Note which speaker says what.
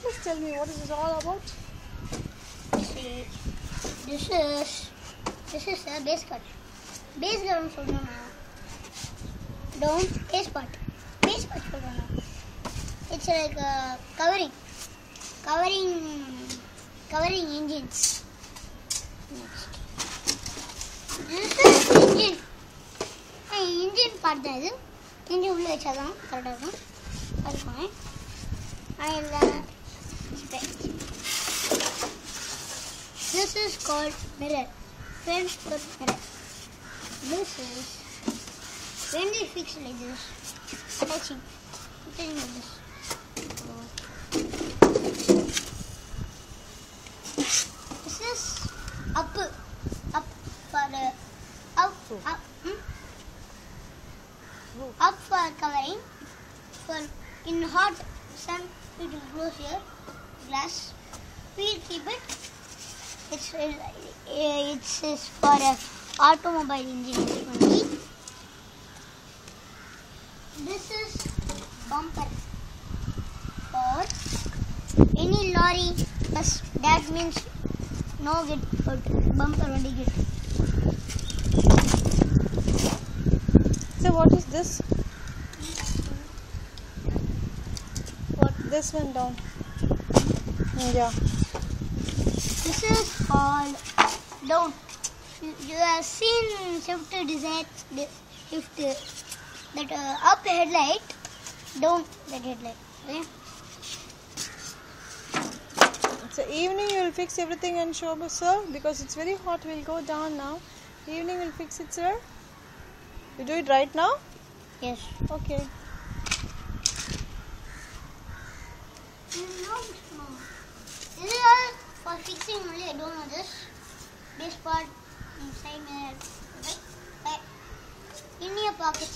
Speaker 1: please tell me what is this all about?
Speaker 2: See, this is a base cut. Base cut சொல்றேனா? Don't base part. Base part சொல்றேனா? It's like covering engines. Next. This is engine. Engine part தான் இது. engine உள்ள வச்சாதான் கரெக்டா இருக்கும். அதுக்கு This is called mirror. Front foot mirror. This is when we fix like this, attaching like this. This is up for up for covering. For in hot sun, it will close here glass. We'll keep it. It's for automobile engine only. This is bumper for any lorry bus. That means no get hurt. Bumper only get.
Speaker 1: So what is this? What this went down? Yeah.
Speaker 2: This is called down. You have seen Swift Desire, Swift that up headlight, down that headlight. Okay.
Speaker 1: So evening you will fix everything and show us, sir, because it's very hot. We'll go down now. Evening we'll fix it, sir. You do it right now?
Speaker 2: Yes.
Speaker 1: Okay.
Speaker 2: No. This is all for fixing only. I don't know this part inside mirror. Right? In your pocket,